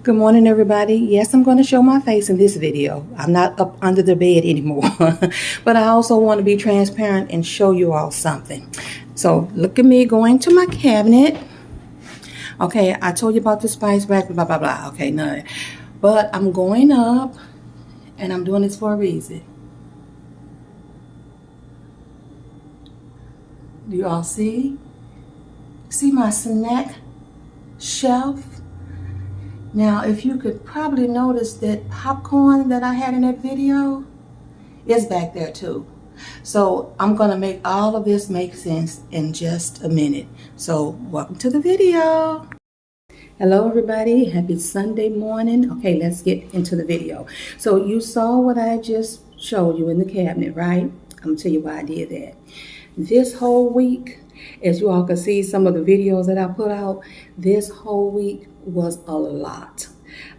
Good morning, everybody. Yes, I'm going to show my face in this video. I'm not up under the bed anymore, but I also want to be transparent and show you all something. So look at me going to my cabinet. Okay, I told you about the spice rack, blah, blah, blah. Okay, none. But I'm going up, and I'm doing this for a reason. Do you all see? See my snack shelf? Now, if you could probably notice that popcorn that I had in that video is back there too. So I'm going to make all of this make sense in just a minute. So welcome to the video. Hello, everybody. Happy Sunday morning. Okay, let's get into the video. So you saw what I just showed you in the cabinet, right? I'm going to tell you why I did that. This whole week, as you all can see some of the videos that I put out, this whole week was a lot.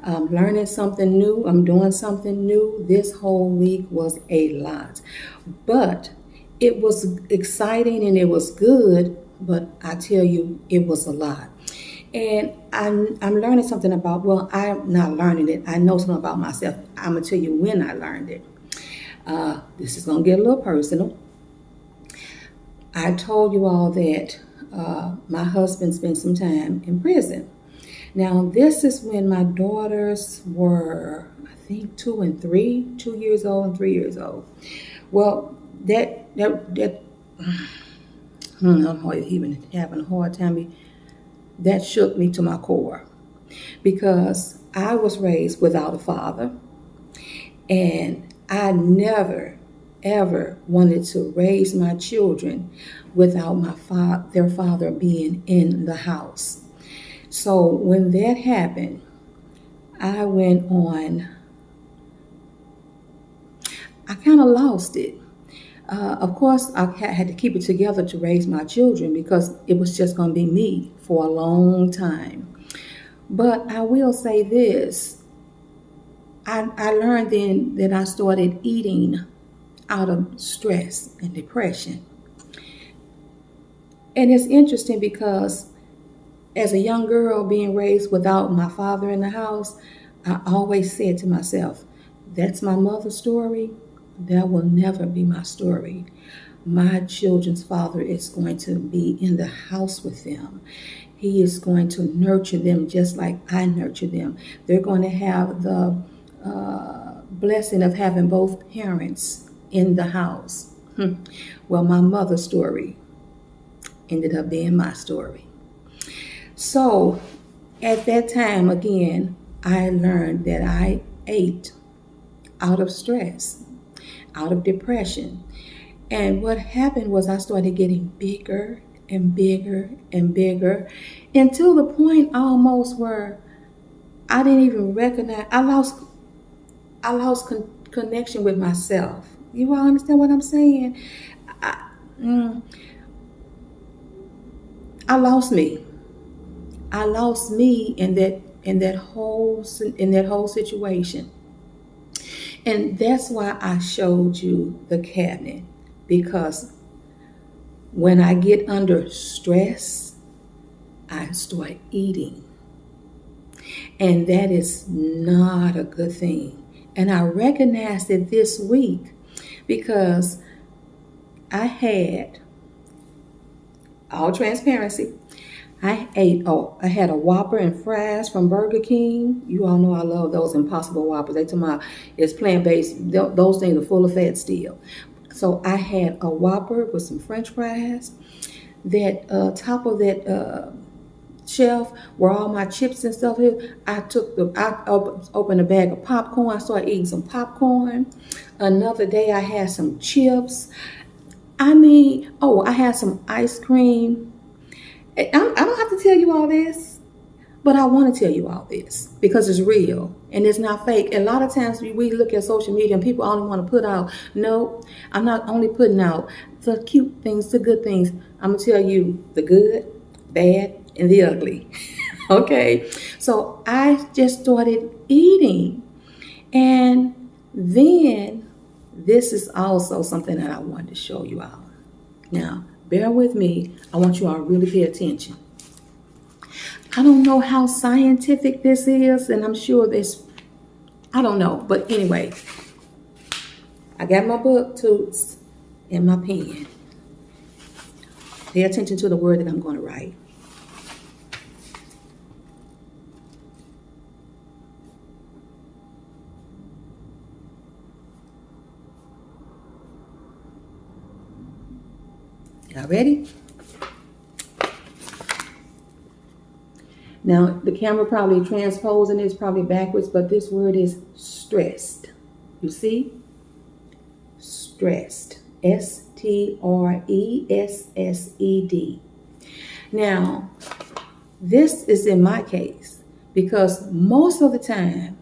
I'm learning something new. I'm doing something new. This whole week was a lot. But it was exciting and it was good, but I tell you, it was a lot. And I'm learning something about, well, I'm not learning it. I know something about myself. I'm going to tell you when I learned it. This is going to get a little personal. I told you all that my husband spent some time in prison. Now, this is when my daughters were, I think, 2 years old and 3 years old. Well, I'm even having a hard time. That shook me to my core because I was raised without a father, and I never ever wanted to raise my children without their father being in the house. So when that happened, I kind of lost it. Of course, I had to keep it together to raise my children because it was just going to be me for a long time. But I will say this. I learned then that I started eating out of stress and depression. And it's interesting because as a young girl being raised without my father in the house, I always said to myself, that's my mother's story. That will never be my story. My children's father is going to be in the house with them. He is going to nurture them just like I nurture them. They're going to have the blessing of having both parents in the house. Well, my mother's story ended up being my story. So at that time, again, I learned that I ate out of stress, out of depression. And what happened was I started getting bigger and bigger and bigger until the point almost where I didn't even recognize, I lost connection with myself. You all understand what I'm saying? I lost me. I lost me in that whole situation. And that's why I showed you the cabinet, because when I get under stress, I start eating. And that is not a good thing. And I recognized it this week because I had, all transparency, I had a Whopper and fries from Burger King. You all know I love those Impossible Whoppers. They tell me it's plant-based. Those things are full of fat still. So I had a Whopper with some French fries. That top of that shelf where all my chips and stuff is, I opened a bag of popcorn. I started eating some popcorn. Another day I had some chips. I had some ice cream. I don't have to tell you all this, but I want to tell you all this because it's real and it's not fake. A lot of times we look at social media and people only want to put out, no, I'm not only putting out the cute things, the good things. I'm going to tell you the good, bad, and the ugly. Okay, so I just started eating. And then this is also something that I wanted to show you all. Now, bear with me. I want you all to really pay attention. I don't know how scientific this is, and I'm sure this, I don't know. But anyway, I got my book, Toots, and my pen. Pay attention to the word that I'm going to write. Y'all ready? Now, the camera probably transposing is probably backwards, but this word is stressed. You see? Stressed. Stressed. Now, this is in my case because most of the time,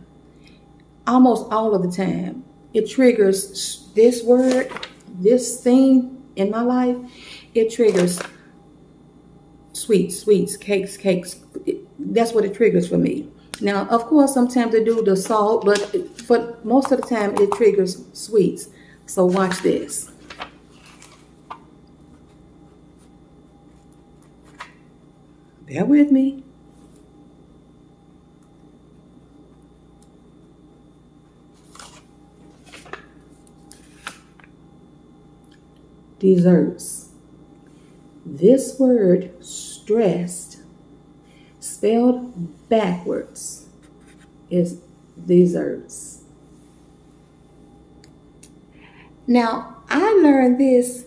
almost all of the time, it triggers this word, this thing in my life, it triggers sweets, cakes. That's what it triggers for me. Now, of course, sometimes they do the salt, but for most of the time, it triggers sweets. So watch this. Bear with me. Desserts. This word, stressed, spelled backwards, is desserts. Now, I learned this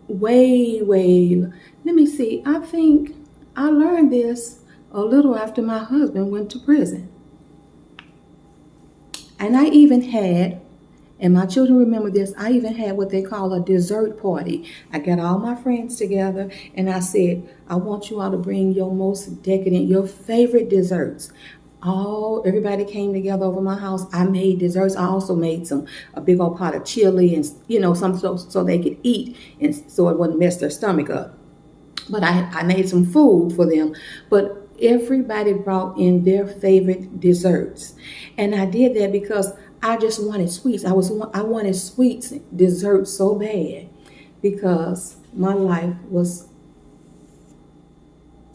way, let me see, I think I learned this a little after my husband went to prison. And I even had, and my children remember this, I even had what they call a dessert party. I got all my friends together and I said, I want you all to bring your most decadent, your favorite desserts. Everybody came together over my house. I made desserts. I also made a big old pot of chili and some so they could eat and so it wouldn't mess their stomach up. But I made some food for them. But everybody brought in their favorite desserts. And I did that because I just wanted sweets. I wanted sweets, desserts so bad because my life was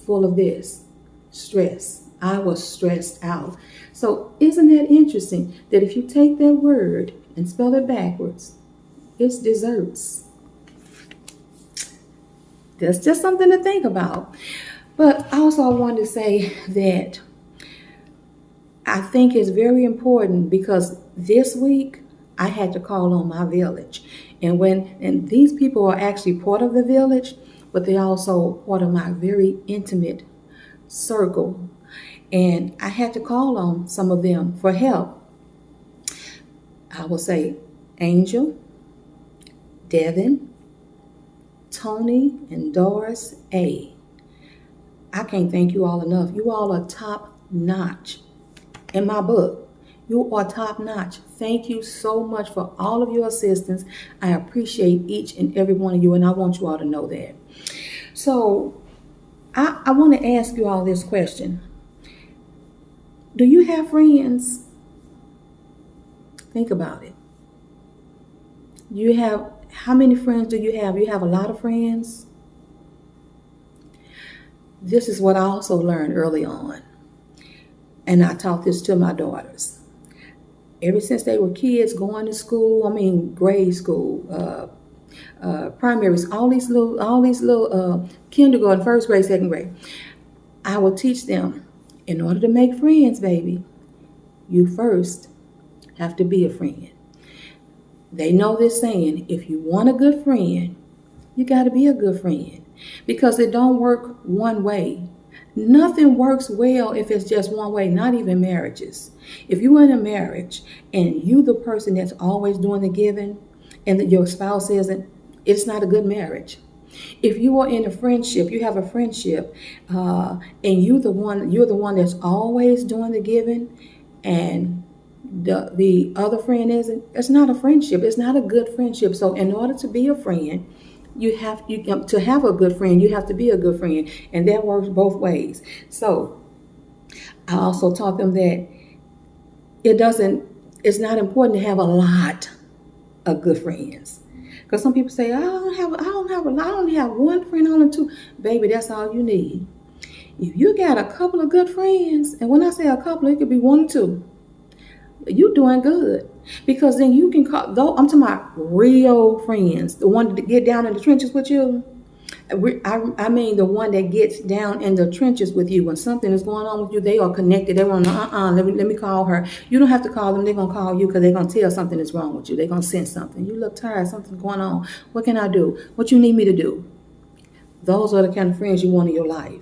full of this stress. I was stressed out. So isn't that interesting that if you take that word and spell it backwards, it's desserts. That's just something to think about. But also I wanted to say that I think it's very important because this week I had to call on my village. And these people are actually part of the village, but they're also part of my very intimate circle. And I had to call on some of them for help. I will say Angel, Devin, Tony, and Doris A. I can't thank you all enough. You all are top notch in my book. You are top notch. Thank you so much for all of your assistance. I appreciate each and every one of you, and I want you all to know that. So I want to ask you all this question. Do you have friends? Think about it. How many friends do you have? You have a lot of friends? This is what I also learned early on. And I taught this to my daughters. Ever since they were kids going to school, grade school, primary, all these little kindergarten, first grade, second grade, I would teach them, in order to make friends, baby, you first have to be a friend. They know this saying, if you want a good friend, you got to be a good friend because it don't work one way. Nothing works well if it's just one way, not even marriages. If you're in a marriage and you the person that's always doing the giving and that your spouse isn't, it's not a good marriage. If you are in a friendship, you have a friendship, and you're the one that's always doing the giving, and the other friend isn't, it's not a friendship. It's not a good friendship. So in order to be a friend, to have a good friend, you have to be a good friend, and that works both ways. So I also taught them that it's not important to have a lot of good friends. Because some people say, I don't have one friend, only two. Baby, that's all you need. If you got a couple of good friends, and when I say a couple, it could be one or two, you doing good. Because then you can call, though I'm talking about real friends, the one that get down in the trenches with you. I mean the one that gets down in the trenches with you when something is going on with you. They are connected. They want to let me call her. You don't have to call them. They're gonna call you because they're gonna tell something is wrong with you. They're gonna sense something. You look tired. Something's going on. What can I do? What you need me to do? Those are the kind of friends you want in your life.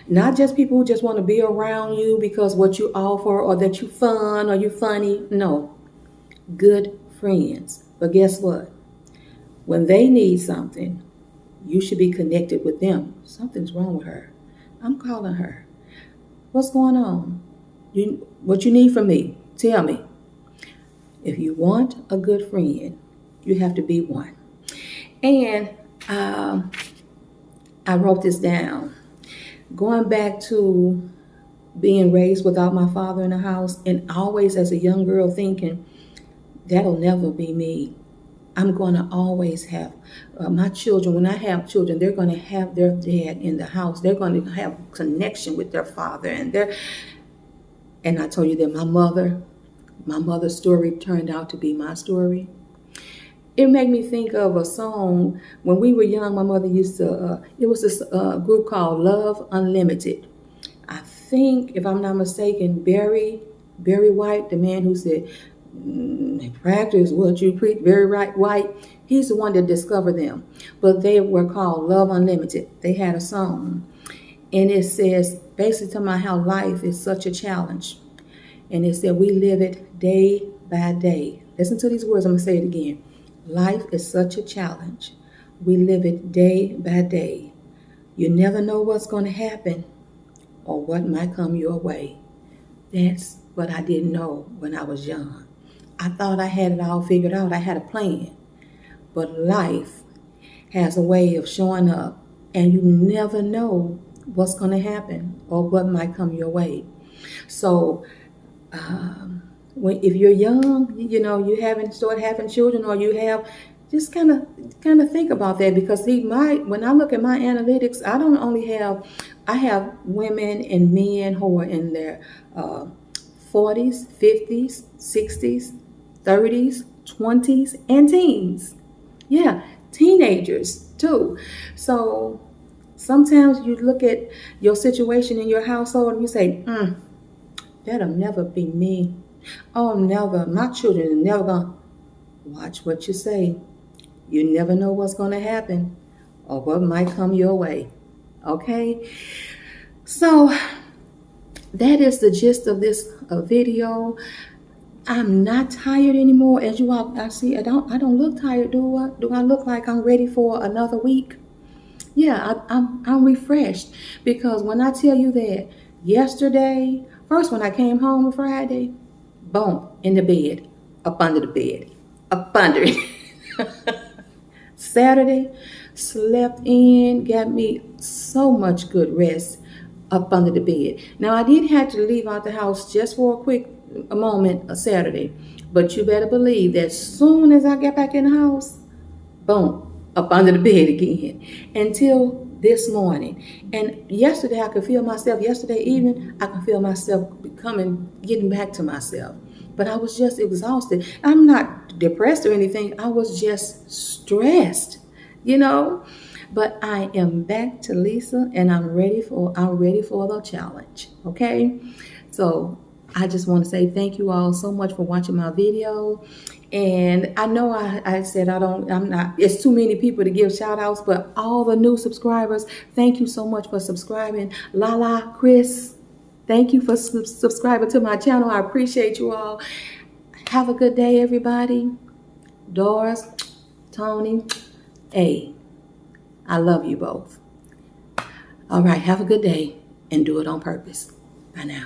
Not just people who just want to be around you because what you offer or that you fun or you funny. No, good friends. But guess what? When they need something, you should be connected with them. Something's wrong with her. I'm calling her. What's going on? What you need from me? Tell me. If you want a good friend, you have to be one. And I wrote this down. Going back to being raised without my father in the house, and always as a young girl thinking, that'll never be me. I'm going to always have my children. When I have children, they're going to have their dad in the house. They're going to have connection with their father. And I told you that my mother's story turned out to be my story. It made me think of a song. When we were young, my mother used to, it was this group called Love Unlimited. I think, if I'm not mistaken, Barry White, the man who said, practice what you preach, Barry White, he's the one that discovered them. But they were called Love Unlimited. They had a song. And it says, basically talking about how life is such a challenge. And it said, we live it day by day. Listen to these words, I'm going to say it again. Life is such a challenge. We live it day by day. You never know what's going to happen or what might come your way. That's what I didn't know when I was young. I thought I had it all figured out. I had a plan. But life has a way of showing up, and you never know what's going to happen or what might come your way. So if you're young, you haven't started having children, or you have, just kind of think about that, because when I look at my analytics, I have women and men who are in their 40s, 50s, 60s, 30s, 20s, and teens. Yeah, teenagers too. So sometimes you look at your situation in your household and you say, that'll never be me. Oh, never. My children are never going to. Watch what you say. You never know what's going to happen or what might come your way. Okay? So that is the gist of this video. I'm not tired anymore. As you all, I see, I don't look tired, do I? Do I look like I'm ready for another week? Yeah, I'm refreshed, because when I tell you that yesterday, first when I came home on Friday, boom, in the bed, up under the bed, up under it. Saturday, slept in, got me so much good rest up under the bed. Now, I did have to leave out the house just for a moment a Saturday, but you better believe that soon as I get back in the house, boom, up under the bed again until this morning. And yesterday evening, I could feel myself getting back to myself. But I was just exhausted. I'm not depressed or anything. I was just stressed, But I am back to Lisa, and I'm ready for the challenge. Okay? So I just want to say thank you all so much for watching my video. And I know I said it's too many people to give shout outs, but all the new subscribers, thank you so much for subscribing. Lala, Chris, thank you for subscribing to my channel. I appreciate you all. Have a good day, everybody. Doris, Tony, hey, I love you both. All right, have a good day and do it on purpose. Bye now.